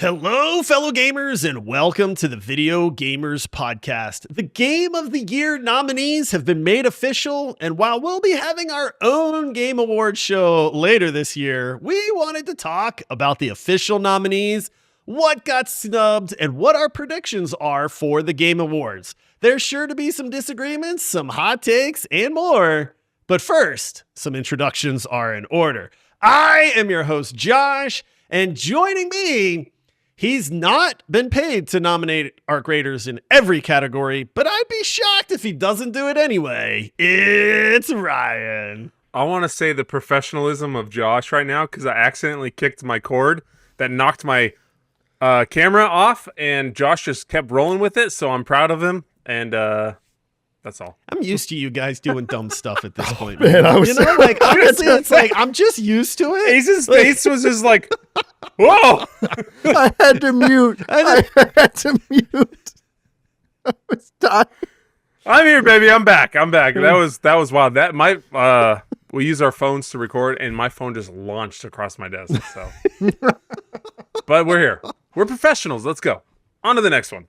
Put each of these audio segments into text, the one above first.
Hello, fellow gamers, and welcome to the Video Gamers Podcast. The Game of the Year nominees have been made official, and while we'll be having our own Game Awards show later this year, we wanted to talk about the official nominees, what got snubbed, and what our predictions are for the Game Awards. There's sure to be some disagreements, some hot takes, and more. But first, some introductions are in order. I am your host, Josh, and joining me, he's not been paid to nominate Arc Raiders in every category, but I'd be shocked if he doesn't do it anyway. It's Ryan. I want to say the professionalism of Josh right now because I accidentally kicked my cord that knocked my camera off, and Josh just kept rolling with it, so I'm proud of him, and that's all. I'm used to you guys doing dumb stuff at this point. Man, honestly, it's like I'm just used to it. Ace's face was just like, whoa! I had to mute. I was dying. I'm here, baby. I'm back. That was wild. That might we use our phones to record, and my phone just launched across my desk. So, but we're here. We're professionals. Let's go on to the next one.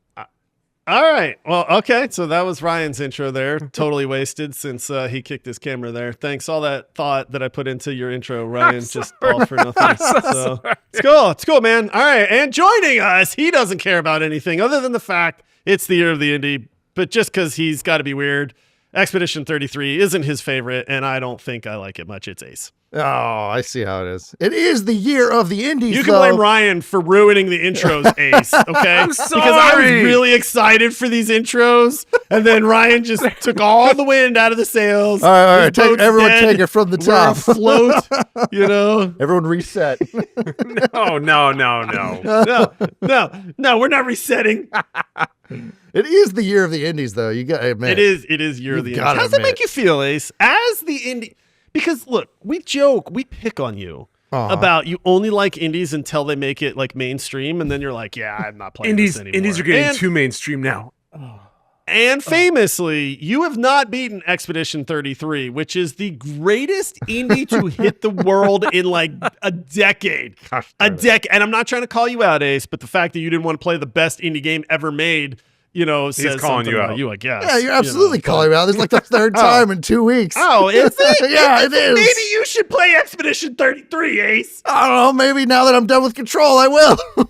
All right. Well, okay. So that was Ryan's intro there. Totally wasted since he kicked his camera there. Thanks. All that thought that I put into your intro, Ryan, just all for nothing. So it's cool. It's cool, man. All right. And joining us, he doesn't care about anything other than the fact it's the year of the indie, but just because he's got to be weird, Expedition 33 isn't his favorite, and I don't think I like it much. It's Ace. Oh, I see how it is. It is the year of the indies. You can blame Ryan for ruining the intros, Ace. Okay, I'm sorry. Because I was really excited for these intros, and then Ryan just took all the wind out of the sails. All right. Everyone take it from the top. We're afloat, you know. Everyone reset. No. No. We're not resetting. It is the year of the indies, though. You got to admit. It is year of the indies. How does it make you feel, Ace? As the indie. Because look, we pick on you about you only like indies until they make it like mainstream, and then you're like, yeah, I'm not playing this anymore. Indies are getting too mainstream now. And famously, you have not beaten Expedition 33, which is the greatest indie to hit the world in like a decade. And I'm not trying to call you out, Ace, but the fact that you didn't want to play the best indie game ever made, you know, says calling something you about out. you, I guess. Yeah, you're absolutely calling me out. This is like the third time in 2 weeks. Oh, is it? Yeah, it is. Maybe you should play Expedition 33, Ace. I don't know. Maybe now that I'm done with Control, I will.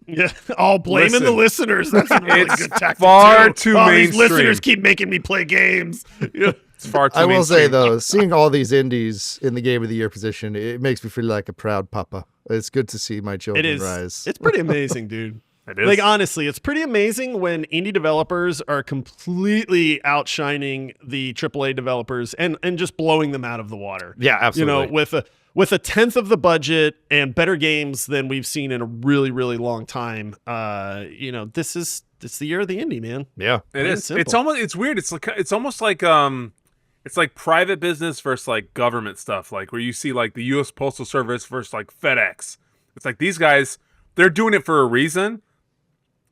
Yeah, all blaming the listeners. That's a really good tactic. Far too mainstream. These listeners keep making me play games. Yeah. It's far too I will mainstream. say, though, seeing all these indies in the Game of the Year position, it makes me feel like a proud papa. It's good to see my children rise. It's pretty amazing, dude. It is. Like, honestly, it's pretty amazing when indie developers are completely outshining the AAA developers and just blowing them out of the water. Yeah, absolutely. You know, with a tenth of the budget and better games than we've seen in a really, really long time. You know, it's the year of the indie, man. Yeah, it is. Simple. It's weird. It's almost like it's like private business versus like government stuff. Like where you see like the U.S. Postal Service versus like FedEx. It's like these guys, they're doing it for a reason.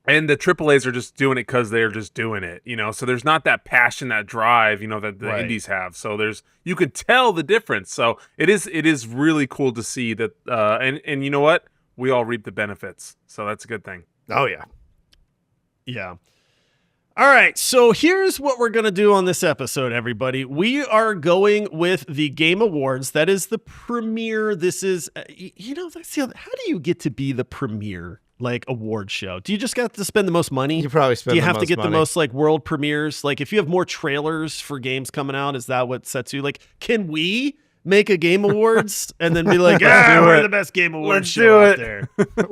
And the AAAs are just doing it because they're just doing it, you know. So there's not that passion, that drive, you know, that the indies have. So you can tell the difference. So it is really cool to see that. And you know what? We all reap the benefits. So that's a good thing. Oh yeah, yeah. All right, so here's what we're going to do on this episode, everybody. We are going with the Game Awards. That is the premiere. This is, you know, how do you get to be the premiere? Like award show? Do you just got to spend the most money? You probably spend. Do you the have most to get money. the most like world premieres? Like if you have more trailers for games coming out, is that what sets you? Like, can we make a Game Awards and then be like, we're the best Game Awards show out there?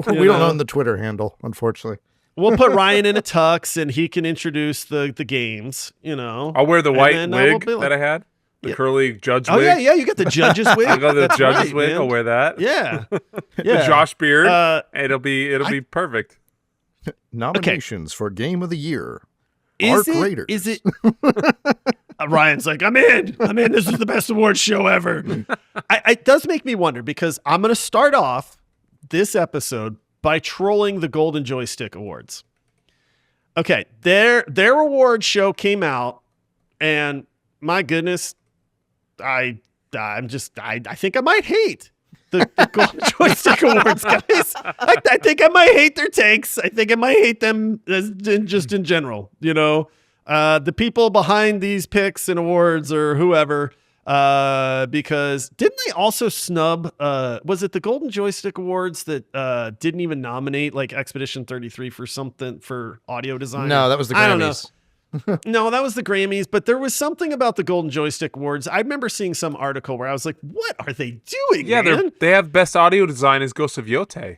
We don't own the Twitter handle, unfortunately. We'll put Ryan in a tux and he can introduce the games. You know, I'll wear the white wig that I had. The curly judge wig. Oh, yeah, you got the judge's wig. I got the That's judge's right, wig. man. I'll wear that. Yeah. The Josh beard. It'll be perfect. Nominations for Game of the Year. Is Arc Raiders. Is it? Ryan's like, I'm in. This is the best awards show ever. It does make me wonder because I'm going to start off this episode by trolling the Golden Joystick Awards. Okay, their award show came out, and my goodness, I think I might hate the Golden Joystick Awards, guys. I think I might hate their takes. I think I might hate them just in general. You know, the people behind these picks and awards or whoever. Because didn't they also snub? Was it the Golden Joystick Awards that didn't even nominate like Expedition 33 for something for audio design? No, that was the Grammys. I don't know. No, that was the Grammys, but there was something about the Golden Joystick Awards. I remember seeing some article where I was like, what are they doing, man? They have best audio design as Ghost of Yotei.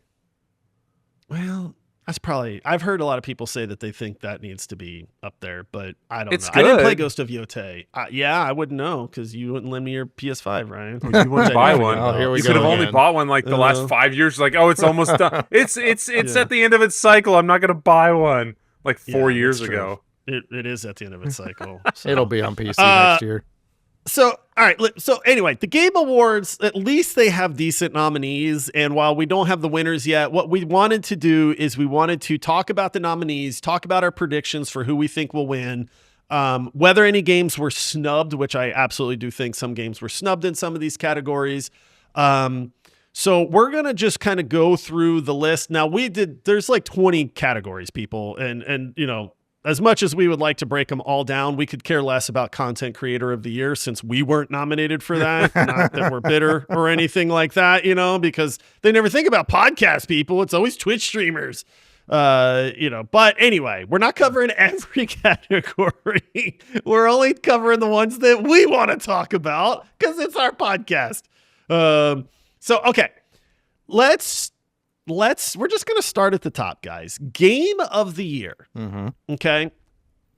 Well, that's probably... I've heard a lot of people say that they think that needs to be up there, but I don't It's know. I didn't good. play Ghost of Yotei. Yeah, I wouldn't know because you wouldn't lend me your PS5, Ryan. You wouldn't buy one. Oh, here we You go could have only again. bought one like the last 5 years. Like, oh, it's almost done. It's at the end of its cycle. I'm not going to buy one. Like 4 years that's true. ago. It is at the end of its cycle. So. It'll be on PC next year. So, all right. So anyway, the Game Awards, at least they have decent nominees. And while we don't have the winners yet, what we wanted to do is we wanted to talk about the nominees, talk about our predictions for who we think will win, whether any games were snubbed, which I absolutely do think some games were snubbed in some of these categories. So we're going to just kind of go through the list. Now there's like 20 categories, people. And, you know, as much as we would like to break them all down, we could care less about Content Creator of the Year since we weren't nominated for that. Not that we're bitter or anything like that, you know, because they never think about podcast people. It's always Twitch streamers, you know. But anyway, we're not covering every category. We're only covering the ones that we want to talk about because it's our podcast. So, okay, we're just going to start at the top, guys. Game of the Year. Mm-hmm. Okay.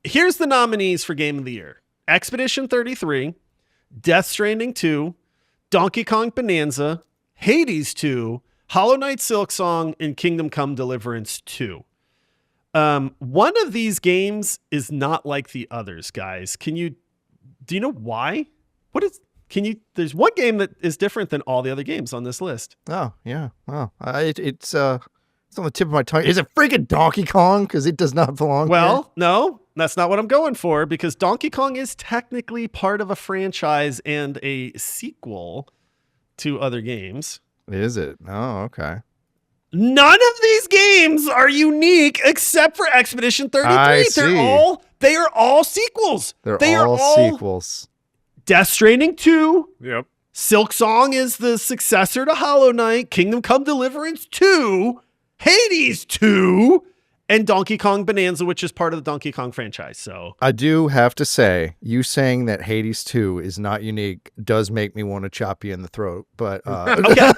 Here's the nominees for Game of the Year. Expedition 33, Death Stranding 2, Donkey Kong Bonanza, Hades 2, Hollow Knight Silksong, and Kingdom Come Deliverance 2. One of these games is not like the others, guys. Do you know why? There's one game that is different than all the other games on this list. Oh, yeah. Wow. It's on the tip of my tongue. Is it freaking Donkey Kong? Because it does not belong Well, no, that's not what I'm going for because Donkey Kong is technically part of a franchise and a sequel to other games. here. Is it? Oh, okay. None of these games are unique except for Expedition 33. I see. They are all sequels. They are all sequels. Death Stranding 2. Yep. Silksong is the successor to Hollow Knight. Kingdom Come Deliverance 2. Hades 2. And Donkey Kong Bonanza, which is part of the Donkey Kong franchise. So I do have to say, you saying that Hades 2 is not unique does make me want to chop you in the throat. But okay,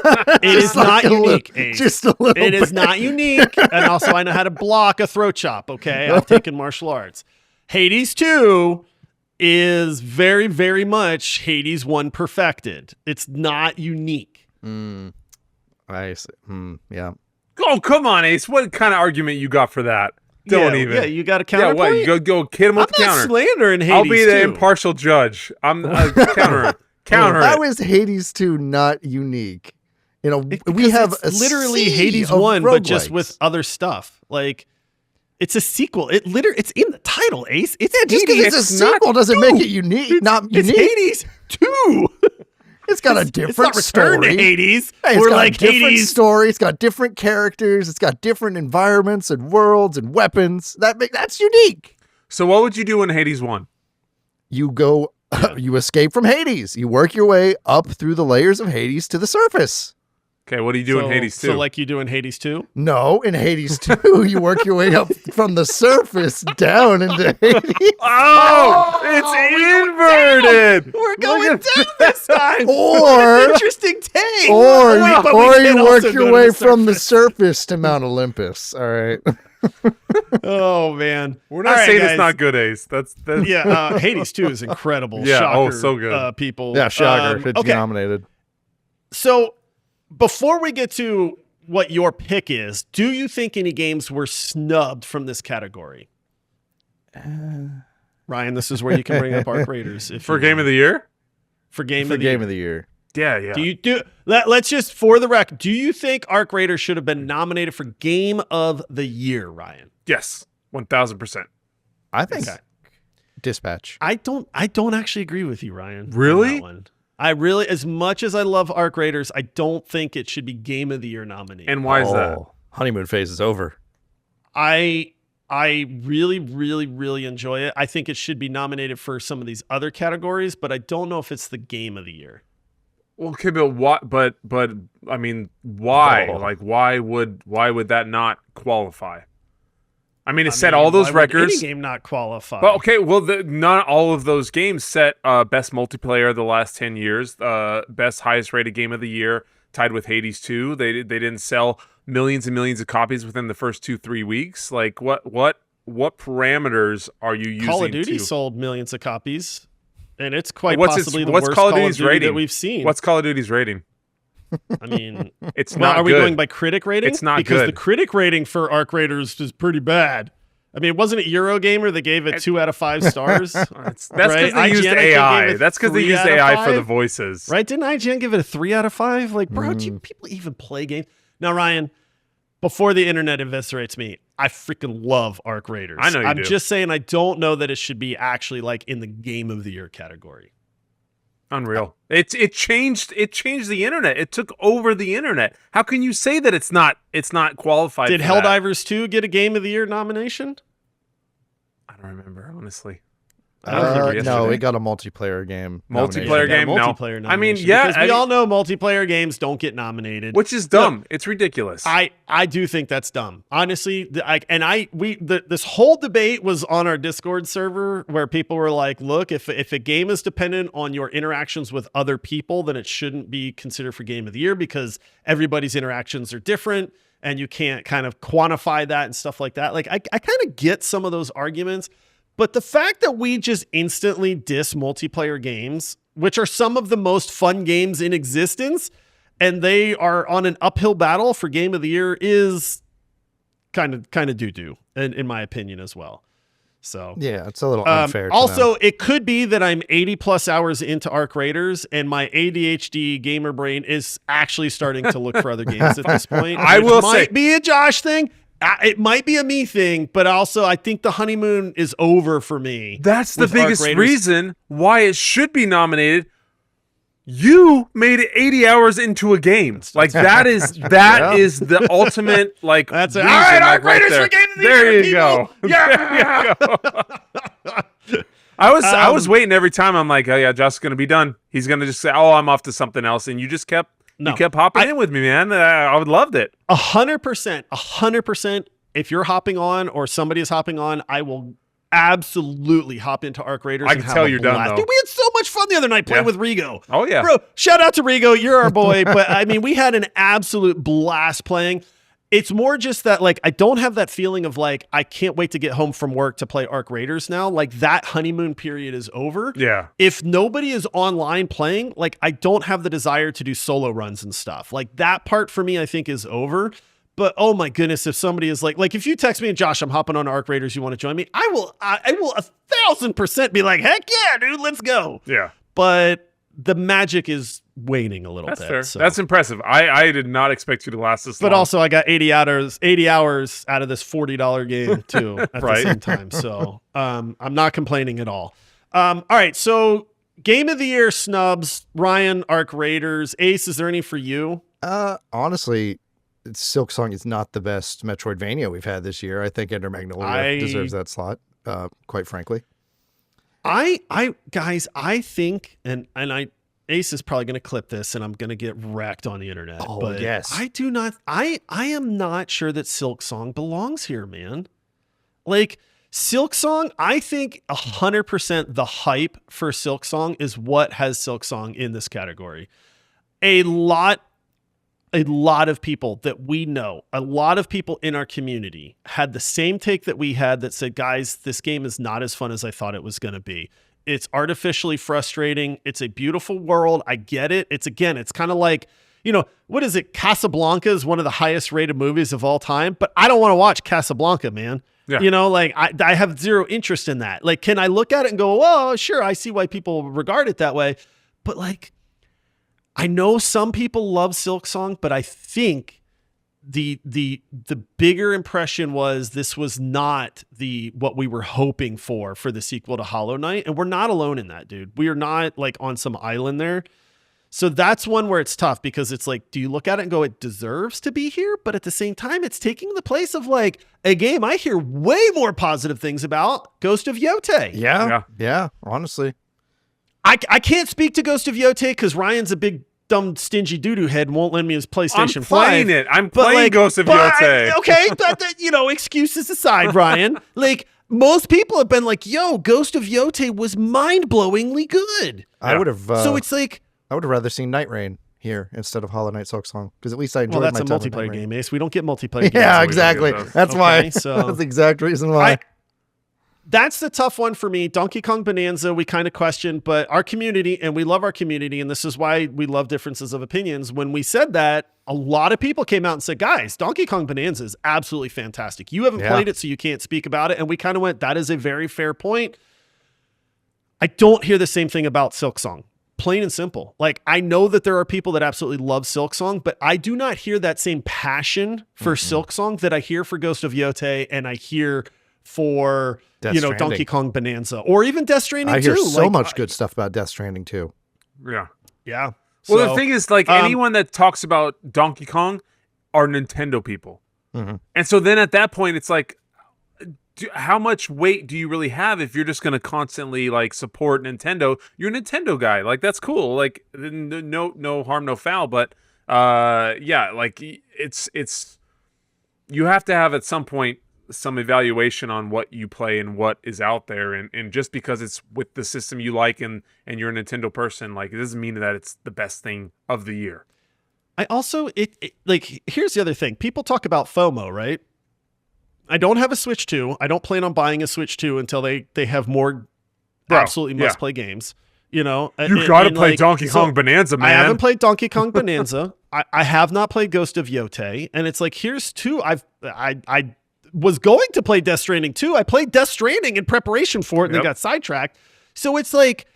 it is not unique. Ace. Just a little It bit. is not unique. And also, I know how to block a throat chop. Okay, I've taken martial arts. Hades 2 is very, very much Hades 1 perfected. It's not unique. I see. Yeah. Oh, come on, Ace. What kind of argument you got for that? Don't even. Yeah, you got a counterpoint? Yeah, what? Go hit him with the I'm not counter. slandering Hades I'll be the 2. impartial judge. I'm counter How it. is Hades 2 not unique? You know, we Because have it's a literally sea Hades of 1, but just roguelikes. with other stuff. Like, it's a sequel. It's in the title, Ace. It's Just because Hades. it's a sequel doesn't make it unique. Not It's unique. Hades 2. It's got a It's different not Return story. to Hades. Hey, it's We're got like a different Hades. story. It's got different characters. It's got different environments and worlds and weapons. That's unique. So what would you do in Hades 1? You go, you escape from Hades. You work your way up through the layers of Hades to the surface. Okay, what do you do in Hades 2? So like you do in Hades 2? No, in Hades 2, you work your way up from the surface down into Hades. Oh, it's inverted. We're going down this time. Or- What an interesting take. Or, Wait, but we or can you also work go your to way the from the surface. surface to Mount Olympus. All right. Oh, man. We're not All right, saying guys. it's not good, Ace. That's Yeah, Hades 2 is incredible. Yeah, Shocker, so good. people. Yeah, shocker. It's okay, nominated. so before we get to what your pick is, do you think any games were snubbed from this category? Ryan, this is where you can bring up Arc Raiders. If for you Game want. of the Year? For Game For of the Game Year. of the Year. Yeah. Let's just, for the record, do you think Arc Raiders should have been nominated for Game of the Year, Ryan? Yes. 1,000%. I think Okay. Dispatch. I don't actually agree with you, Ryan. on Really? that one. I really, as much as I love Arc Raiders, I don't think it should be Game of the Year nominee. And why is that? Honeymoon phase is over. I really, really, really enjoy it. I think it should be nominated for some of these other categories, but I don't know if it's the Game of the Year. Well, okay, but what? But I mean, why? Oh. Like, why would that not qualify? I mean, it set all those why would records. any game not qualify? But okay, well, not all of those games set best multiplayer of the last 10 years, best highest rated game of the year, tied with Hades 2. They didn't sell millions and millions of copies within the first 2-3 weeks. Like, what parameters are you using? Call of Duty sold millions of copies, and it's quite What's possibly the what's worst Call of Duty's Duty rating that we've seen. What's Call of Duty's rating? I mean, It's well, not are we good. going by critic rating? It's not because good. the critic rating for Arc Raiders is pretty bad. I mean, wasn't it Eurogamer that gave it 2 out of 5 stars? That's because Right? they used IGN, I think, AI. gave it That's because they 3 used out of AI for the 5. voices. Right? Didn't IGN give it a 3 out of 5? Like, bro, do people even play games? Now, Ryan, before the internet eviscerates me, I freaking love Arc Raiders. I know you I'm do. just saying I don't know that it should be actually like in the Game of the Year category. Unreal. It changed the internet. It took over the internet. How can you say that it's not qualified? Did for that? Helldivers 2 get a Game of the Year nomination? I don't remember, honestly. No, yesterday. it got a multiplayer game. Multiplayer nomination. game? No. Multiplayer I mean, nomination, yeah, because we all know multiplayer games don't get nominated. Which is dumb. It's ridiculous. I do think that's dumb. Honestly, this whole debate was on our Discord server where people were like, look, if a game is dependent on your interactions with other people, then it shouldn't be considered for Game of the Year because everybody's interactions are different and you can't kind of quantify that and stuff like that. Like, I kind of get some of those arguments, but the fact that we just instantly diss multiplayer games, which are some of the most fun games in existence, and they are on an uphill battle for Game of the Year is kind of doo-doo, in my opinion as well. So Yeah, it's a little unfair. to also, them. it could be that I'm 80 plus hours into Arc Raiders and my ADHD gamer brain is actually starting to look for other games at this point. I which will might say- be a Josh thing. It might be a me thing, but also I think the honeymoon is over for me. That's the with Arc biggest Raiders. reason why it should be nominated. You made it 80 hours into a game. Like that is the ultimate like. That's it. reason, All right, like, Arc Raiders there. for Game of the There Year, you go. people. Yeah. There you go. I was waiting every time. I'm like, oh yeah, Josh is gonna be done. He's gonna just say, oh, I'm off to something else, and you just kept hopping in with me, man. I would loved it. 100%. If you're hopping on or somebody is hopping on, I will absolutely hop into Arc Raiders. I and can have tell a you're done, blast. though. Dude, we had so much fun the other night playing Yeah. with Rigo. Oh yeah, Bro, shout out to Rigo. You're our boy. But I mean, we had an absolute blast playing. It's more just that, like, I don't have that feeling of like, I can't wait to get home from work to play Arc Raiders now. Like, that honeymoon period is over. Yeah. If nobody is online playing, like, I don't have the desire to do solo runs and stuff. Like, that part for me, I think, is over. But oh my goodness, if somebody is like if you text me and Josh, I'm hopping on Arc Raiders, you want to join me? I will 1,000% be like, heck yeah, dude, let's go. Yeah. But the magic is waning a little That's bit. fair. So. That's impressive. I did not expect you to last this long. But also, I got 80 hours out of this $40 game too at Right. the same time. So I'm not complaining at all. All right, so Game of the Year snubs, Ryan, Arc Raiders. Ace, is there any for you? Honestly, Silk Song is not the best Metroidvania we've had this year. I think Ender Magnolia deserves that slot, quite frankly. Guys, I think, and Ace is probably going to clip this and I'm going to get wrecked on the internet. Oh, but yes. I am not sure that Silk Song belongs here, man. Like, Silk Song, I think 100% the hype for Silk Song is what has Silk Song in this category. A lot of people that we know, a lot of people in our community had the same take that we had that said, guys, this game is not as fun as I thought it was going to be. It's artificially frustrating. It's a beautiful world. I get it. It's kind of like, what is it? Casablanca is one of the highest rated movies of all time, but I don't want to watch Casablanca, man. Yeah. I have zero interest in that. Like, can I look at it and go, oh, sure, I see why people regard it that way. But like, I know some people love Silk Song, but I think the bigger impression was this was not what we were hoping for the sequel to Hollow Knight. And we're not alone in that, dude. We are not like on some island there. So that's one where it's tough because it's like, do you look at it and go, it deserves to be here? But at the same time, it's taking the place of like a game I hear way more positive things about, Ghost of Yotei. Yeah, honestly. I can't speak to Ghost of Yotei because Ryan's a big, dumb, stingy doo-doo head and won't lend me his PlayStation 5. I'm playing Ghost of Yotei. Okay, but excuses aside, Ryan, like most people have been like, yo, Ghost of Yotei was mind-blowingly good. I would have. So it's like, I would have rather seen Night Rain here instead of Hollow Knight Silksong because at least I enjoyed well, that's my a time with multiplayer Night Rain. game, Ace. We don't get multiplayer games. Yeah, exactly. That's why. So that's the exact reason why. That's the tough one for me. Donkey Kong Bonanza, we kind of questioned, but our community, and we love our community, and this is why we love differences of opinions. When we said that, a lot of people came out and said, guys, Donkey Kong Bonanza is absolutely fantastic. You haven't played it, so you can't speak about it. And we kind of went, that is a very fair point. I don't hear the same thing about Silksong. Plain and simple. Like, I know that there are people that absolutely love Silksong, but I do not hear that same passion for Silksong that I hear for Ghost of Yotei and I hear for Donkey Kong Bonanza or even Death Stranding too. I hear so much good stuff about Death Stranding too. Yeah. Yeah. Well, the thing is, like, anyone that talks about Donkey Kong are Nintendo people. And so then at that point, it's like, how much weight do you really have if you're just going to constantly, like, support Nintendo? You're a Nintendo guy. Like, that's cool. Like, no harm, no foul. But, yeah, like, it's you have to have at some point some evaluation on what you play and what is out there, and just because it's with the system you like and you're a Nintendo person, like, it doesn't mean that it's the best thing of the year. I also like, here's the other thing. People talk about FOMO, right? I don't have a Switch 2. I don't plan on buying a Switch 2 until they have more absolutely must play games. You got to play Donkey Kong Bonanza, man. I haven't played Donkey Kong Bonanza. I have not played Ghost of Yotei, and it's like, here's two. I was going to play Death Stranding 2. I played Death Stranding in preparation for it and then got sidetracked. So it's like,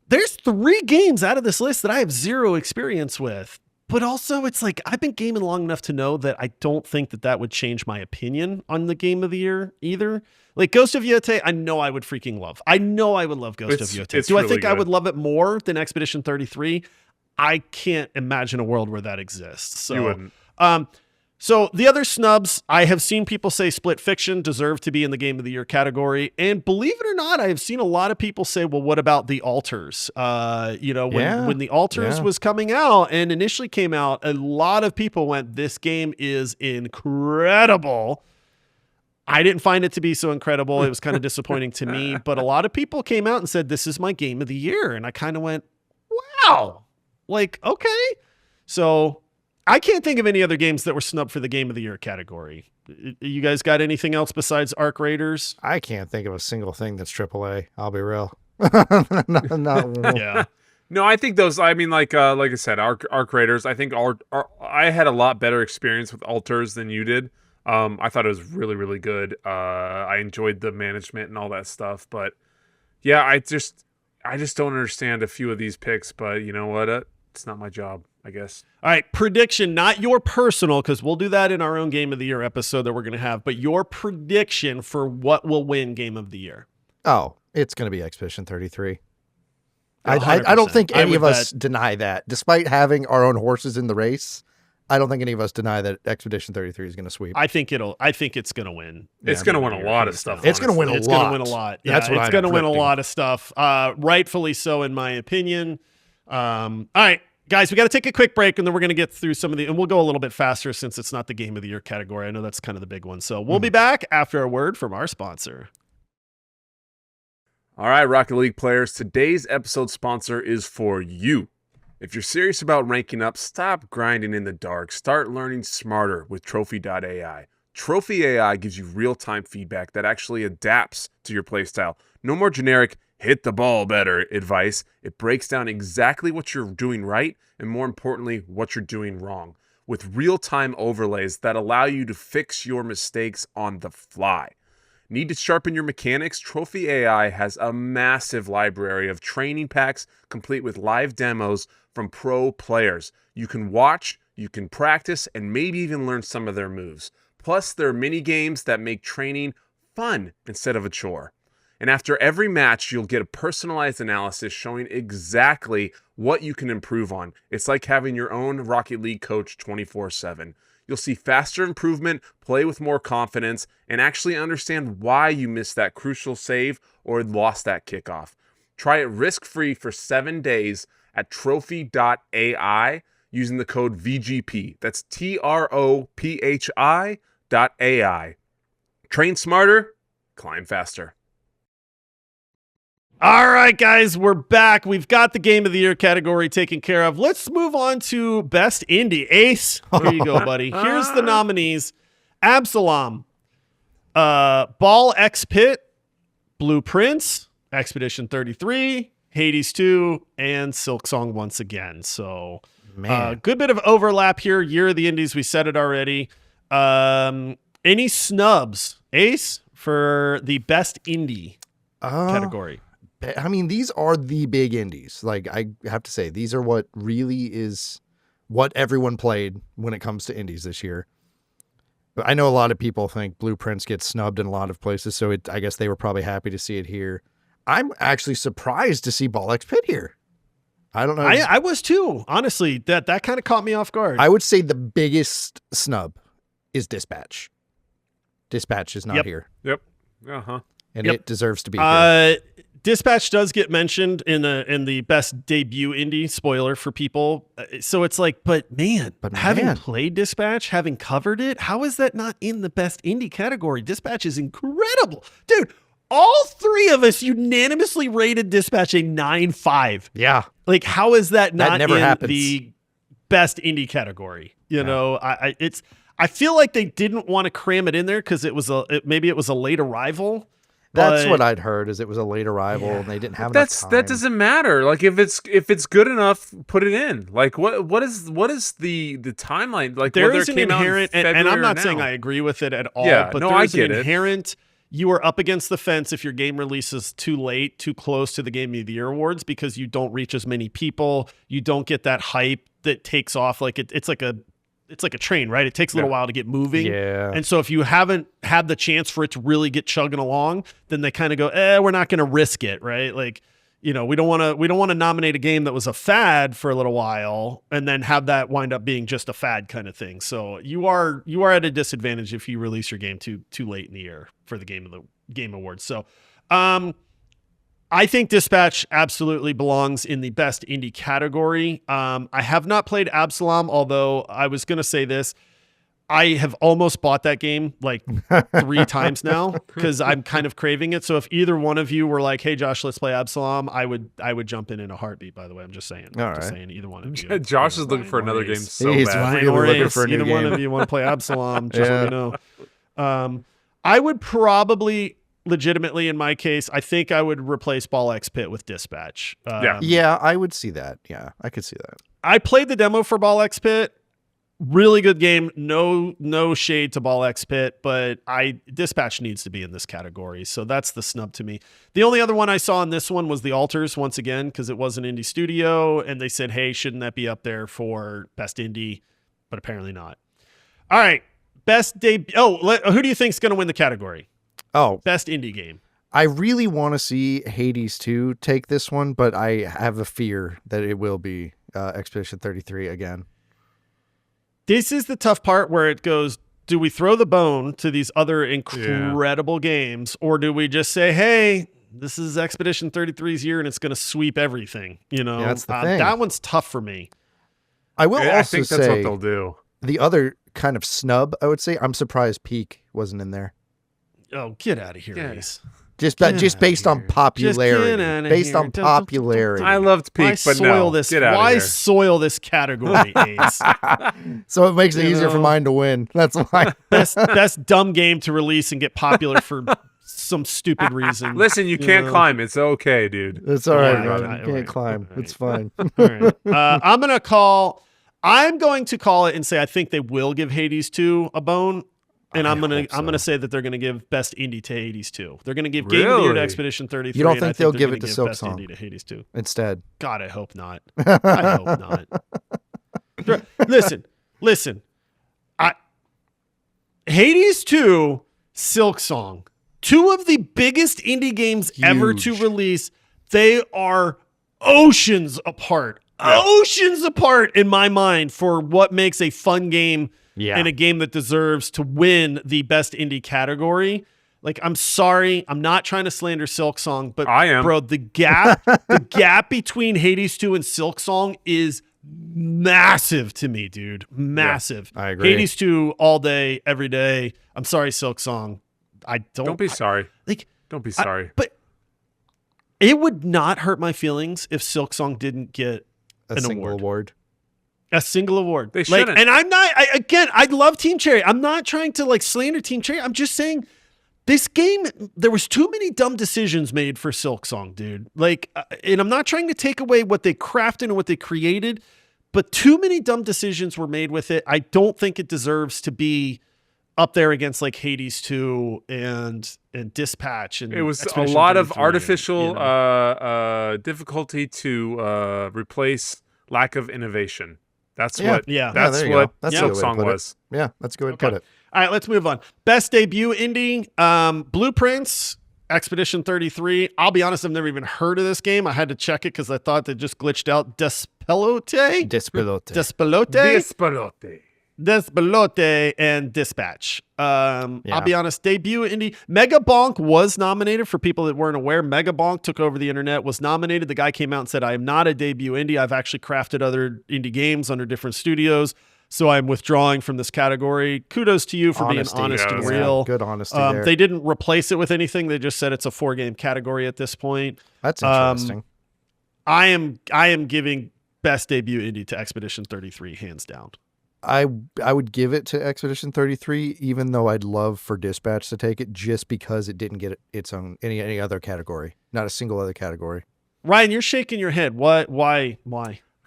there's 3 games out of this list that I have 0 experience with. But also, it's like, I've been gaming long enough to know that I don't think that would change my opinion on the game of the year either. Like, Ghost of Yotei, I know I would freaking love. I know I would love Ghost of Yotei. Do I think I would love it more than Expedition 33? I can't imagine a world where that exists. So, you wouldn't. So the other snubs, I have seen people say Split Fiction deserve to be in the Game of the Year category. And believe it or not, I have seen a lot of people say, well, what about The Alters? When The Alters was coming out and initially came out, a lot of people went, this game is incredible. I didn't find it to be so incredible. It was kind of disappointing to me. But a lot of people came out and said, this is my Game of the Year. And I kind of went, wow. Like, okay. So I can't think of any other games that were snubbed for the Game of the Year category. You guys got anything else besides Arc Raiders? I can't think of a single thing that's AAA. I'll be real. Yeah. No, I think those. I mean, like I said, Arc Raiders. I think I had a lot better experience with Alters than you did. I thought it was really, really good. I enjoyed the management and all that stuff. But yeah, I just don't understand a few of these picks. But you know what? It's not my job, I guess. All right, prediction, not your personal, because we'll do that in our own Game of the Year episode that we're going to have, but your prediction for what will win Game of the Year. Oh, it's going to be Expedition 33. I don't think any of us deny that. Despite having our own horses in the race, I don't think any of us deny that Expedition 33 is going to sweep. I think it's going to win. It's going to win a lot of stuff. It's going to win a lot. It's going to win a lot. Yeah, That's what it's going to win a lot of stuff. Rightfully so, in my opinion. All right, guys, we got to take a quick break, and then we're going to get through some of and we'll go a little bit faster since it's not the Game of the Year category. I know that's kind of the big one. So we'll be back after a word from our sponsor. All right, Rocket League players, today's episode sponsor is for you. If you're serious about ranking up, stop grinding in the dark. Start learning smarter with Trophy.ai. Trophy AI gives you real-time feedback that actually adapts to your playstyle. No more generic, hit the ball better advice. It breaks down exactly what you're doing right and, more importantly, what you're doing wrong with real-time overlays that allow you to fix your mistakes on the fly. Need to sharpen your mechanics? Trophy AI has a massive library of training packs complete with live demos from pro players. You can watch, you can practice, and maybe even learn some of their moves. Plus, there are mini games that make training fun instead of a chore. And after every match, you'll get a personalized analysis showing exactly what you can improve on. It's like having your own Rocket League coach 24/7. You'll see faster improvement, play with more confidence, and actually understand why you missed that crucial save or lost that kickoff. Try it risk-free for 7 days at trophy.ai using the code VGP. That's TROPHI.ai. Train smarter, climb faster. All right, guys, we're back. We've got the Game of the Year category taken care of. Let's move on to Best Indie. Ace, here you go, buddy. Here's the nominees. Absalom, Ball X Pit, Blue Prince, Expedition 33, Hades 2, and Silksong once again. So, good bit of overlap here. Year of the Indies, we said it already. Any snubs, Ace, for the Best Indie category? I mean, these are the big indies. Like, I have to say, these are what really is what everyone played when it comes to indies this year. But I know a lot of people think Blue Prince gets snubbed in a lot of places, so I guess they were probably happy to see it here. I'm actually surprised to see Ball X Pit here. I don't know. I was too, honestly. That kind of caught me off guard. I would say the biggest snub is Dispatch. Dispatch is not here. Yep. Uh-huh. And it deserves to be here. Dispatch does get mentioned in the best debut indie, spoiler for people. So it's like, but having played Dispatch, having covered it, how is that not in the best indie category? Dispatch is incredible. Dude, all three of us unanimously rated Dispatch a 9.5. Yeah. Like, how is that not never in happens. the best indie category? You know, I feel like they didn't want to cram it in there because maybe it was a late arrival. That's what I'd heard, is it was a late arrival and they didn't have enough time. That doesn't matter. Like, if it's good enough, put it in. Like, what is the timeline? Like, there is an inherent, and I'm not saying I agree with it at all, but there's an inherent, you are up against the fence if your game releases too late, too close to the Game of the Year awards, because you don't reach as many people, you don't get that hype that takes off. Like it's like a train, right? It takes a little while to get moving. Yeah. And so if you haven't had the chance for it to really get chugging along, then they kind of go, we're not going to risk it, right? Like, you know, we don't want to nominate a game that was a fad for a little while and then have that wind up being just a fad kind of thing. So you are at a disadvantage if you release your game too late in the year for the Game Awards. So, I think Dispatch absolutely belongs in the best indie category. I have not played Absalom, although I was going to say this. I have almost bought that game like 3 times now because I'm kind of craving it. So if either one of you were like, "Hey, Josh, let's play Absalom," I would jump in a heartbit. By the way, I'm just saying. Just saying, either one of you. Josh is looking for another game so He's bad. really looking for a new either game. one of you want to play Absalom? Just let me know. I would probably. Legitimately, in my case, I think I would replace Ball X Pit with Dispatch. Yeah, I would see that. Yeah, I could see that. I played the demo for Ball X Pit. Really good game. No shade to Ball X Pit, but Dispatch needs to be in this category. So that's the snub to me. The only other one I saw in this one was the Alters once again, because it was an indie studio, and they said, "Hey, shouldn't that be up there for best indie?" But apparently not. All right, best debut. Who do you think is going to win the category? Best indie game. I really want to see Hades 2 take this one, but I have a fear that it will be Expedition 33 again. This is the tough part where it goes, do we throw the bone to these other incredible games, or do we just say, hey, this is Expedition 33's year and it's going to sweep everything? You know, that's the thing. That one's tough for me. I will also I think that's say what they'll do. The other kind of snub, I would say, I'm surprised Peak wasn't in there. Oh, get out of here, Ace. Just based on popularity. Based on popularity. I loved Peak, but no. Get out of here. Why soil this category, Ace? So it makes it easier for mine to win. That's why. Best dumb game to release and get popular for some stupid reason. Listen, you can't climb. It's okay, dude. It's all right, man. You can't climb. It's fine. All right. I'm going to call it and say I think they will give Hades 2 a bone. And I'm gonna say that they're gonna give Best Indie to Hades 2. They're gonna give Game of the Year to Expedition 33. You don't think they'll give it to Best Silksong Indie to Hades 2 instead? God, I hope not. I hope not. Listen. Hades 2, Silksong, two of the biggest indie games ever to Huge. release. They are oceans apart. Yeah. Oceans apart in my mind for what makes a fun game Yeah. and a game that deserves to win the best indie category. Like, I'm sorry, I'm not trying to slander Silksong, but I am. bro, the gap between Hades 2 and Silksong is massive to me, dude. Massive. I agree. Hades 2 all day, every day. I'm sorry, Silksong. Don't be sorry. Like, Don't be sorry. but it would not hurt my feelings if Silksong didn't get A an single award. a single award. They Like, shouldn't. and I'm not, I love Team Cherry. I'm not trying to like slander Team Cherry. I'm just saying this game, there was too many dumb decisions made for Silksong, dude. Like, and I'm not trying to take away what they crafted and what they created, but too many dumb decisions were made with it. I don't think it deserves to be up there against like Hades 2 and Dispatch. And It was a Expedition lot of 33, artificial you know. difficulty to replace lack of innovation. That's Yeah. what. Yeah. That's there you what go. That's a good way to Silksong put it. was. Yeah, that's a good way to Okay. put it. All right, let's move on. Best debut indie, Blueprints, Expedition 33. I'll be honest, I've never even heard of this game. I had to check it because I thought they just glitched out. Despelote? Despilote. Despelote? Despelote. Despelote and Dispatch. I'll Yeah. be honest, debut indie. Mega Bonk was nominated. For people that weren't aware, Mega Bonk took over the internet, was nominated. The guy came out and said, I am not a debut indie. I've actually crafted other indie games under different studios, so I'm withdrawing from this category. Kudos to you for Honesty. being honest Yeah, and that's real. Good honesty there. They didn't replace it with anything. They just said it's a 4-game category at this point. That's interesting. I am giving best debut indie to Expedition 33, hands down. I would give it to Expedition 33, even though I'd love for Dispatch to take it, just because it didn't get its own any other category, not a single other category. Ryan, you're shaking your head. What? Why?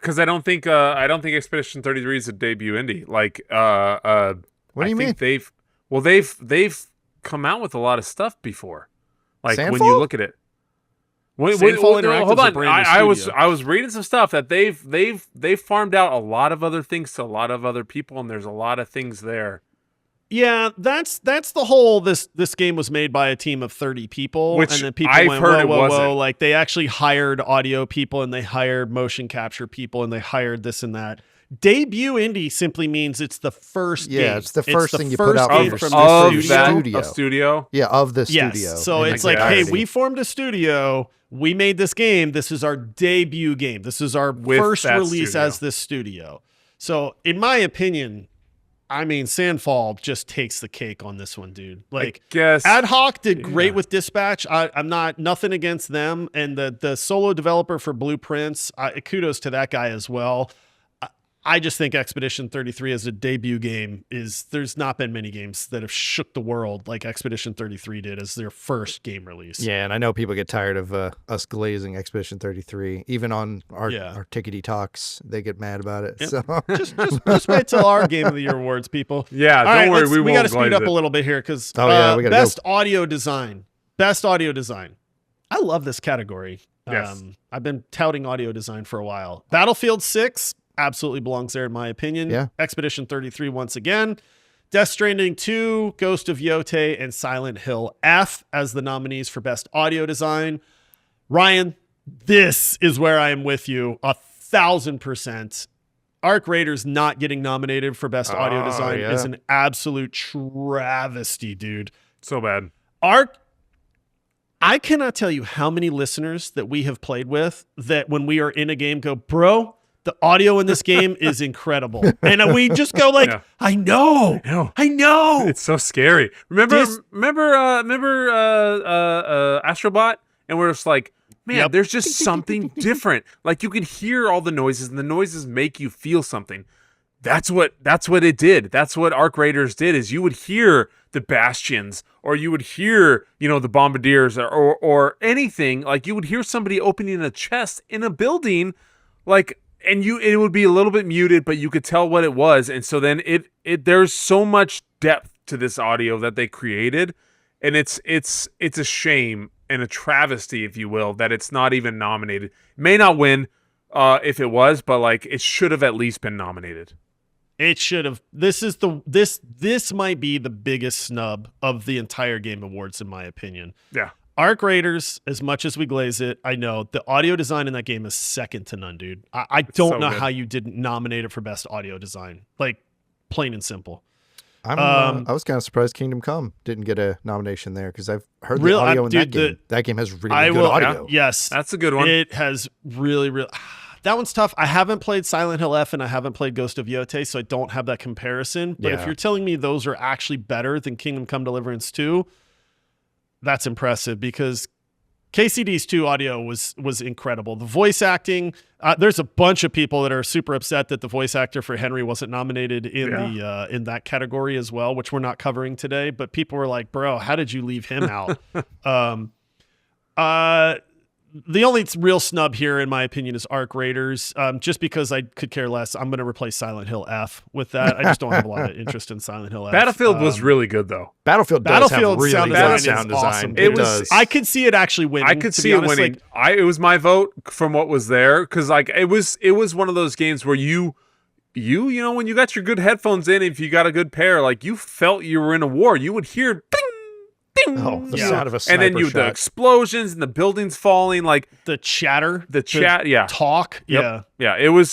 Because I don't think Expedition 33 is a debut indie. Like What do you mean? They've come out with a lot of stuff before. Like when you Sandfall? look at it. Sandfall Interactive's Hold a on. brand new I was studio. reading some stuff that they've farmed out a lot of other things to a lot of other people, and there's a lot of things there. Yeah, that's the whole. This game was made by a team of 30 people, Which and then people I've went, heard whoa, it whoa, wasn't. whoa. Like they actually hired audio people, and they hired motion capture people, and they hired this and that. Debut indie simply means it's the first game. Yeah, it's the first thing you put first out game for from of the that- studio. A studio. Yeah, of the Yes. studio. So in it's like, hey, entirety. we formed a studio. We made this game. This is our debut game. This is our With first that release studio. as this studio. So, in my opinion, I mean, Sandfall just takes the cake on this one, dude. Like, Guess Ad Hoc did great Yeah. with Dispatch. I'm not nothing against them, and the solo developer for Blueprints. Kudos to that guy as well. I just think Expedition 33 as a debut game there's not been many games that have shook the world like Expedition 33 did as their first game release. Yeah, and I know people get tired of us glazing Expedition 33. Even on our Tickety Talks, they get mad about it. Yep. So just wait till our Game of the Year awards, people. Yeah, All don't right, worry. we got to won't speed up glaze a it. little bit here because Oh, yeah, we gotta best audio design. Best audio design. I love this category. Yes. I've been touting audio design for a while. Battlefield 6 absolutely belongs there in my opinion. Yeah. Expedition 33 once again. Death Stranding 2, Ghost of Yotei, and Silent Hill F as the nominees for best audio design. Ryan, this is where I am with you 1,000%. Arc Raiders not getting nominated for best audio design yeah. is an absolute travesty, dude. So bad. I cannot tell you how many listeners that we have played with that when we are in a game go, bro, the audio in this game is incredible. And we just go like, Yeah. I know. It's so scary. Remember Astrobot? And we're just like, man, Yep. there's just something different. Like you can hear all the noises, and the noises make you feel something. That's what it did. That's what Arc Raiders did. Is you would hear the Bastions, or you would hear, the Bombardiers, or anything. Like you would hear somebody opening a chest in a building, like. And it would be a little bit muted, but you could tell what it was. And so then there's so much depth to this audio that they created, and it's a shame and a travesty, if you will, that it's not even nominated. May not win if it was, but like it should have at least been nominated. It should have. This might be the biggest snub of the entire Game Awards, in my opinion. Yeah. Arc Raiders, as much as we glaze it, I know the audio design in that game is second to none, dude. I don't so know good. how you didn't nominate it for best audio design. Like, plain and simple. I was kind of surprised Kingdom Come didn't get a nomination there because I've heard the Real- audio in that dude, game. That game has really I good will. audio. Yes, That's a good one. it has really. That one's tough. I haven't played Silent Hill F and I haven't played Ghost of Yotei, so I don't have that comparison. But if Yeah. you're telling me those are actually better than Kingdom Come Deliverance 2, that's impressive because KCD's 2 audio was incredible. The voice acting, there's a bunch of people that are super upset that the voice actor for Henry wasn't nominated in in that category as well, which we're not covering today. But people were like, "Bro, how did you leave him out?" The only real snub here, in my opinion, is Arc Raiders. Just because I could care less, I'm going to replace Silent Hill F with that. I just don't have a lot of interest in Silent Hill F. Battlefield was really good though. Battlefield does have really sound good design sound is design. awesome. It does. I could see it actually winning. I could to see be it honest. winning. Like, It was my vote from what was there because like it was one of those games where you know when you got your good headphones in, if you got a good pair, like you felt you were in a war. You would hear ding, ding, Oh, the Yeah. sound of a and sniper then the shot. explosions and the buildings falling, like the chatter, the chat. Yeah, talk. Yep. Yeah. yeah. It was.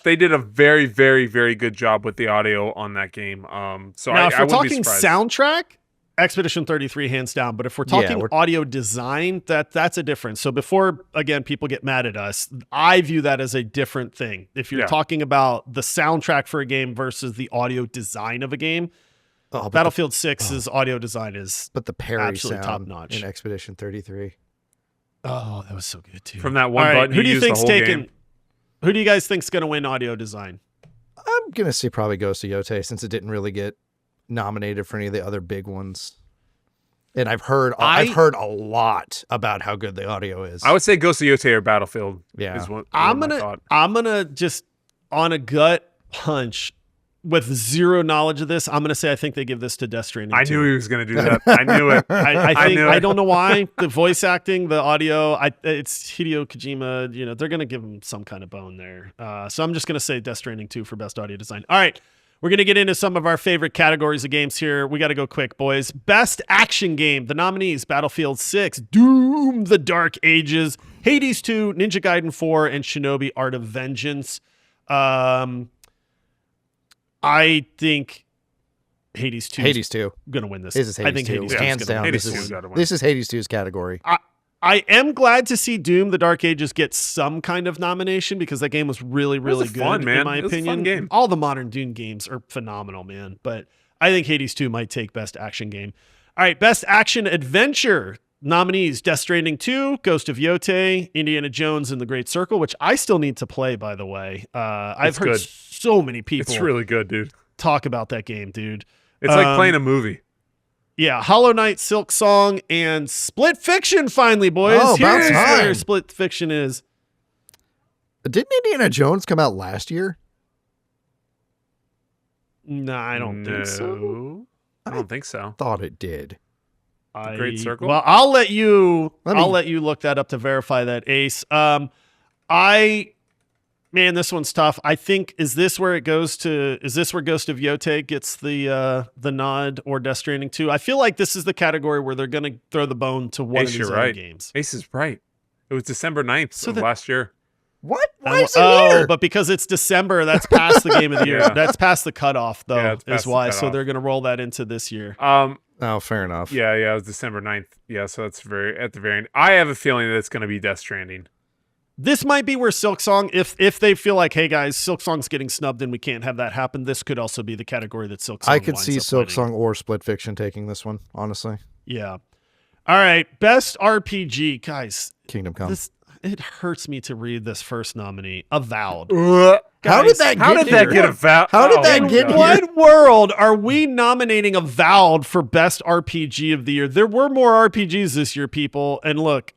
They did a very, very, very good job with the audio on that game. So Now, I if we're wouldn't be talking surprised. soundtrack, Expedition 33 hands down. But if we're talking we're- audio design, that's a difference. So before again people get mad at us, I view that as a different thing. If you're Yeah. talking about the soundtrack for a game versus the audio design of a game, Oh, but Battlefield 6's audio design is but the parry absolutely sound top-notch. in Expedition 33. oh, that was so good too. From that one All right, button, who do you use the think's whole taking? game. Who do you guys think's going to win audio design? I'm gonna say probably Ghost of Yotei since it didn't really get nominated for any of the other big ones. And I've heard a lot about how good the audio is. I would say Ghost of Yotei or Battlefield. Yeah. is what I'm my gonna thought. just on a gut punch with zero knowledge of this, I'm gonna say I think they give this to Death Stranding. I 2. knew he was going to do that. I knew it. I I think knew I it. don't know why the voice acting, the audio. It's Hideo Kojima. You know they're gonna give him some kind of bone there. So I'm just gonna say Death Stranding 2 for best audio design. All right, we're gonna get into some of our favorite categories of games here. We got to go quick, boys. Best action game. The nominees: Battlefield 6, Doom: The Dark Ages, Hades 2, Ninja Gaiden 4, and Shinobi: Art of Vengeance. I think Hades 2 Hades 2. going to win this. This is Hades I think 2. Hades 2 Hands is gonna down. win Hades This 2 is, has gotta win. this is Hades 2's category. I am glad to see Doom: The Dark Ages get some kind of nomination because that game was really, really was good. fun, man. In my It was a fun opinion, game. all the modern Doom games are phenomenal, man. But I think Hades 2 might take best action game. All right, best action adventure nominees: Death Stranding 2, Ghost of Yotei, Indiana Jones and the Great Circle, which I still need to play, by the way. I've It's heard good. so many people It's really good, dude. talk about that game, dude. It's like playing a movie. Yeah, Hollow Knight, Silk Song, and Split Fiction finally, boys. Oh, about Here's time. where Split Fiction is. Didn't Indiana Jones come out last year? No, I don't think so. No, I don't think so. Thought it did. Great Circle? Well, I'll let you Let me- look that up to verify that, Ace. Man, this one's tough. I think is this where Ghost of Yotei gets the nod or Death Stranding 2? I feel like this is the category where they're going to throw the bone to one Ace, of these you're other right. games. Ace is right. It was December 9th So of the- last year. What? Why is it here? But because it's December, that's past the game of the year. Yeah. That's past the cutoff, though, Yeah, it's past is the why. So cutoff. they're going to roll that into this year. Oh, fair enough. Yeah, it was December 9th. Yeah, so that's at the very end. I have a feeling that it's going to be Death Stranding. This might be where Silk Song, if they feel like, hey guys, Silk Song's getting snubbed and we can't have that happen, this could also be the category that Silk Song I could winds see up Silk winning. Song or Split Fiction taking this one, honestly. Yeah. All right. Best RPG. Guys, Kingdom Come. it hurts me to read this first nominee, Avowed. How did that How get did that here? get about? How did that my get God. here? What world are we nominating Avowed for Best RPG of the Year? There were more RPGs this year, people. And look,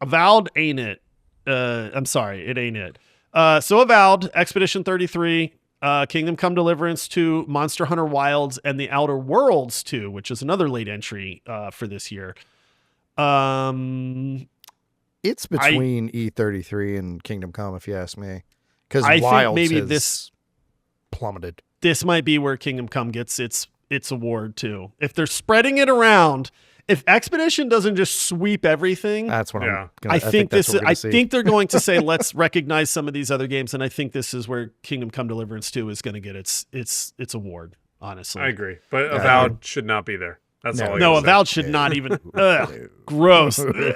Avowed ain't it. I'm sorry, it ain't it. So Avowed, Expedition 33, Kingdom Come Deliverance 2, Monster Hunter Wilds, and The Outer Worlds 2, which is another late entry for this year. It's between E33 and Kingdom Come, if you ask me. Because I think Wilds maybe has this- plummeted. this might be where Kingdom Come gets its award too. If they're spreading it around, if Expedition doesn't just sweep everything, That's what Yeah. I think that's this. what we're I gonna see. think they're going to say, let's recognize some of these other games, and I think this is where Kingdom Come Deliverance 2 is going to get its award. Honestly, I agree, but Yeah, Avowed should not be there. That's all. I No, gotta say. Avowed should not even. Ugh, gross. Ugh,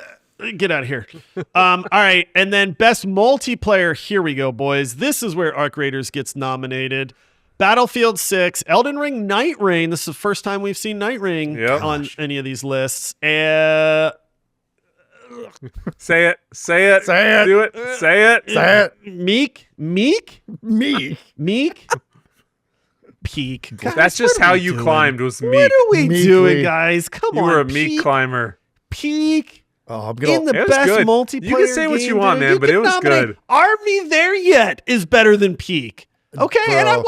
get out of here. All right, and then best multiplayer. Here we go, boys. This is where Arc Raiders gets nominated. Battlefield 6, Elden Ring, Night Rain. This is the first time we've seen Night Rain Yep. on any of these lists. Say it. Say it. Say it. Do it. Say it. Say it. Meek, Me. Peak. Guys, That's just what are how we you doing? climbed. Was meek. What are we Meekly. doing, guys? Come You on, were a meek Peak. climber. Peak. Oh, I'm In gonna. the It was best good. multiplayer You can say what game, you want, dude. man, but can it was nominate good. Are We There Yet is better than Peak. Okay, and I Bro.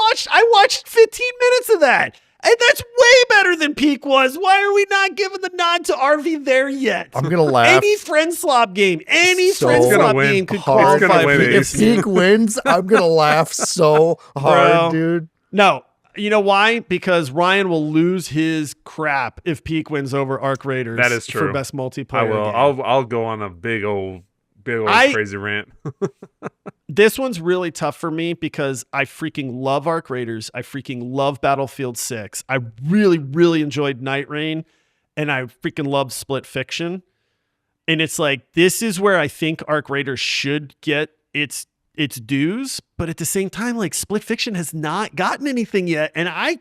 watched 15 minutes of that. And that's way better than Peak was. Why are we not giving the nod to RV There Yet? I'm gonna laugh. Any friend slop game, any So friend It's gonna slop win. game could Hard. It's gonna qualify win for it. this. If Peak wins, I'm gonna laugh so hard, Bro. dude. No, you know why? Because Ryan will lose his crap if Peak wins over Arc Raiders. That is for true. best multiplayer. I will. game. I'll go on a big old crazy rant. This one's really tough for me because I freaking love Arc Raiders. I freaking love Battlefield 6. I really, really enjoyed Night Rain, and I freaking love Split Fiction. And it's like, this is where I think Arc Raiders should get its dues, but at the same time, like, Split Fiction has not gotten anything yet, and I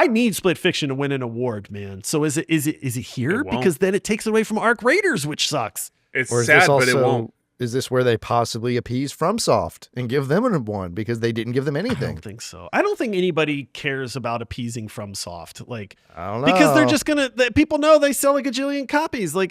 need Split Fiction to win an award, man. So is it here? It won't. Because then it takes away from Arc Raiders, which sucks. It's Or is sad, this but it also? won't. Is this where they possibly appease FromSoft and give them an one because they didn't give them I anything? don't think so. I don't think anybody cares about appeasing FromSoft. Like, I don't know. because they're just people know they sell like a gajillion copies. Like,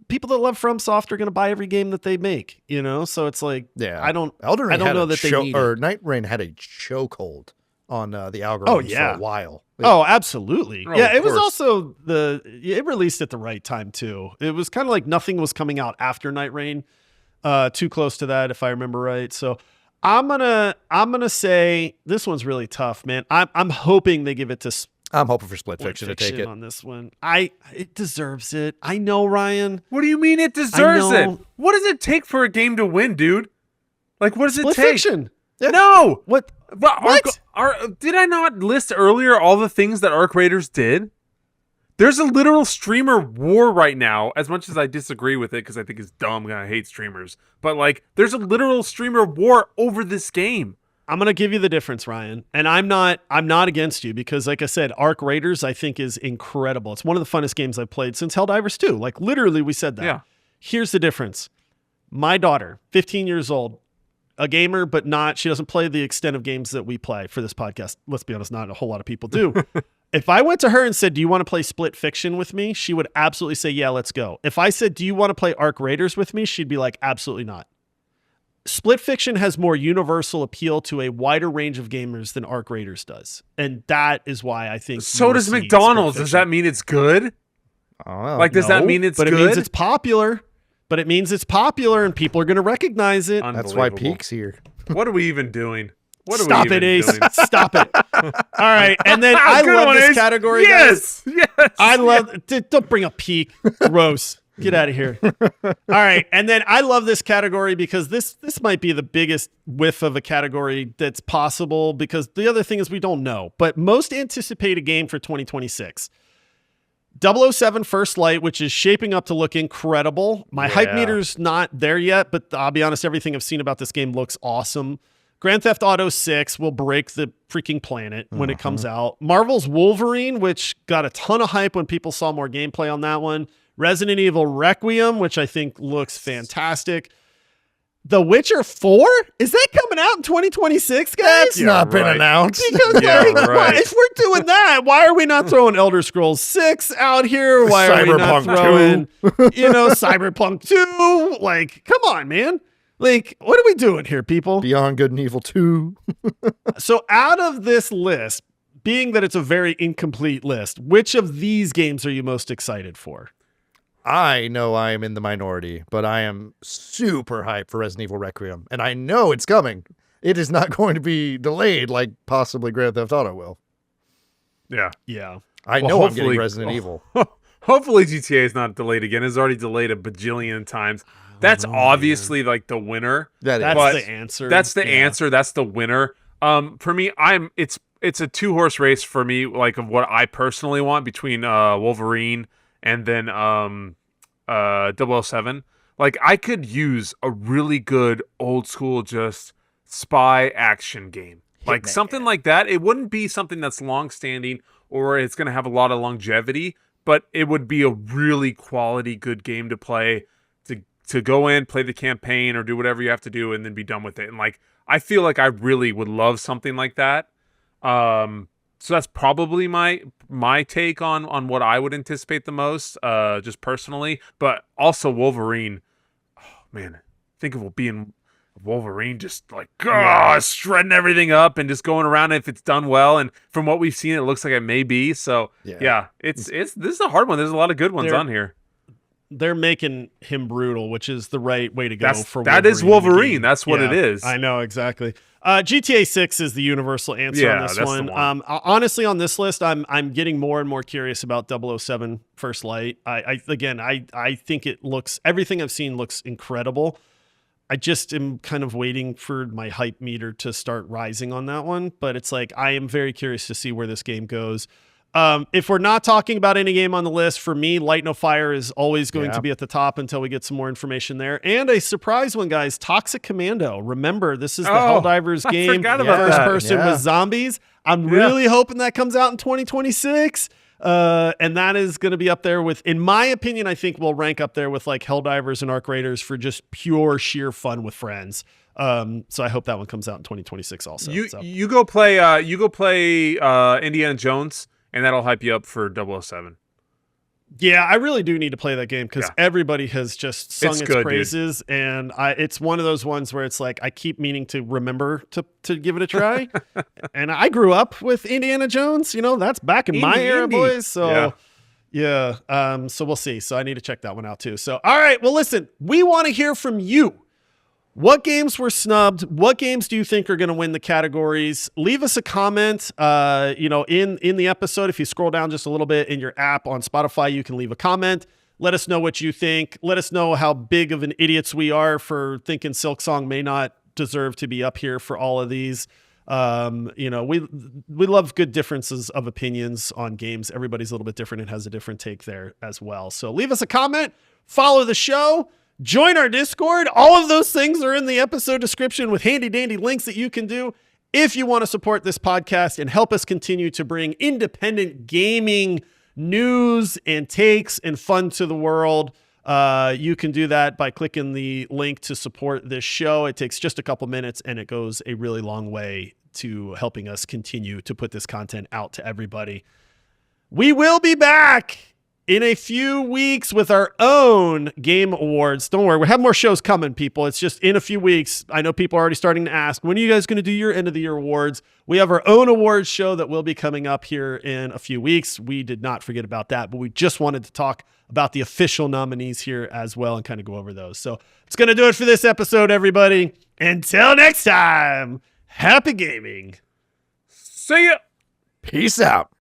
people that love FromSoft are gonna buy every game that they make, you know? So it's like, Yeah. I Elden Ring don't had know a that they choke- need or it. Night Rain had a chokehold on the algorithm yeah. for a while. Oh, absolutely. Oh, yeah, of it was course. also it released at the right time too. It was kind of like nothing was coming out after Night Rain. Too close to that, if I remember right. So I'm gonna say this one's really tough, man. I'm hoping they give it to I'm hoping for Split Split Fiction to take it. on this one. It deserves it. I know, Ryan. What do you mean it deserves it? know. What does it take for a game to win, dude? Like, what does Split it take? Fiction. No. What? But What? Did I not list earlier all the things that Arc Raiders did? There's a literal streamer war right now, as much as I disagree with it because I think it's dumb and I hate streamers. But, like, there's a literal streamer war over this game. I'm gonna give you the difference, Ryan, and I'm not against you because, like I said, Arc Raiders I think is incredible. It's one of the funnest games I've played since Helldivers 2. Like, literally, we said that. Yeah. Here's the difference. My daughter, 15 years old, a gamer, but she doesn't play the extent of games that we play for this podcast. Let's be honest, not a whole lot of people do. If I went to her and said, do you want to play Split Fiction with me? She would absolutely say, yeah, let's go. If I said, do you want to play Arc Raiders with me? She'd be like, absolutely not. Split Fiction has more universal appeal to a wider range of gamers than Arc Raiders does. And that is why I think So you will does see McDonald's. Split Does that Fiction. mean it's good? I don't know. Like, does that mean it's but good? it means it's popular. But it means it's popular and people are going to recognize it. That's why Unbelievable. Peak's here. What are we even doing? What are Stop we it, even Ace. doing? Stop it. All right. And then I Good love one, this Ace. category, guys. Yes. Yes. I love don't bring up Peak. Gross. Get out of here. All right. And then I love this category because this might be the biggest whiff of a category that's possible because the other thing is we don't know. But most anticipated game for 2026. 007 First Light, which is shaping up to look incredible. My hype Yeah. meter's not there yet, but I'll be honest, everything I've seen about this game looks awesome. Grand Theft Auto 6 will break the freaking planet when it comes out. Marvel's Wolverine, which got a ton of hype when people saw more gameplay on that one. Resident Evil Requiem, which I think looks fantastic. The Witcher 4? Is that coming out in 2026, guys? It's not been right. announced. Because Yeah, like, right. if we're doing that, why are we not throwing Elder Scrolls 6 out here? Why are we not Cyberpunk throwing, Cyberpunk 2? Like, come on, man. Like, what are we doing here, people? Beyond Good and Evil 2. So out of this list, being that it's a very incomplete list, which of these games are you most excited for? I know I am in the minority, but I am super hyped for Resident Evil Requiem. And I know it's coming it is not going to be delayed like possibly Grand Theft Auto will. Yeah. Yeah. I Well, know I'm getting hopefully- Resident Evil. Hopefully GTA is not delayed again. It's already delayed a bajillion times. That's know, obviously like the winner. That's But the answer. That's the Yeah. answer. That's the winner. For me, it's a 2-horse race for me, like of what I personally want between Wolverine and then 007. Like I could use a really good old school just spy action game. Like something like that. It wouldn't be something that's long standing or it's going to have a lot of longevity, but it would be a really quality good game to play, to go in, play the campaign or do whatever you have to do and then be done with it. And like I feel like I really would love something like that. So that's probably my take on what I would anticipate the most, just personally. But also Wolverine. Oh man, think of being Wolverine just like shredding everything up and just going around if it's done well. And from what we've seen, it looks like it may be. So yeah, it's this is a hard one. There's a lot of good ones on here. They're making him brutal, which is the right way to go for that is Wolverine. That's what it is. I know exactly. GTA 6 is the universal answer on this that's one. the one. Honestly, on this list, I'm getting more and more curious about 007 First Light. I think everything I've seen looks incredible. I just am kind of waiting for my hype meter to start rising on that one, but it's like I am very curious to see where this game goes. If we're not talking about any game on the list, for me, Light No Fire is always going to be at the top until we get some more information there. And a surprise one, guys, Toxic Commando. Remember, this is the Helldivers game, forgot about first that. person with zombies. I'm really hoping that comes out in 2026. And that is going to be up there with, in my opinion, I think we'll rank up there with like Helldivers and Arc Raiders for just pure sheer fun with friends. So I hope that one comes out in 2026 also. You go play Indiana Jones. And that'll hype you up for 007. Yeah, I really do need to play that game because everybody has just sung its good, praises, dude. And it's one of those ones where it's like I keep meaning to remember to give it a try. And I grew up with Indiana Jones, that's back in my era, boys. So so we'll see. So I need to check that one out too. So all right, well listen, we want to hear from you. What games were snubbed? What games do you think are going to win the categories? Leave us a comment, in the episode. If you scroll down just a little bit in your app on Spotify, you can leave a comment. Let us know what you think. Let us know how big of an idiots we are for thinking Silksong may not deserve to be up here for all of these. We love good differences of opinions on games. Everybody's a little bit different and has a different take there as well. So leave us a comment, follow the show. Join our Discord. All of those things are in the episode description with handy dandy links that you can do if you want to support this podcast and help us continue to bring independent gaming news and takes and fun to the world. You can do that by clicking the link to support this show. It takes just a couple minutes and it goes a really long way to helping us continue to put this content out to everybody. We will be back in a few weeks with our own game awards. Don't worry, we have more shows coming, people. It's just in a few weeks. I know people are already starting to ask, when are you guys going to do your end of the year awards? We have our own awards show that will be coming up here in a few weeks. We did not forget about that, but we just wanted to talk about the official nominees here as well and kind of go over those. So it's going to do it for this episode, everybody. Until next time, happy gaming. See ya. Peace out.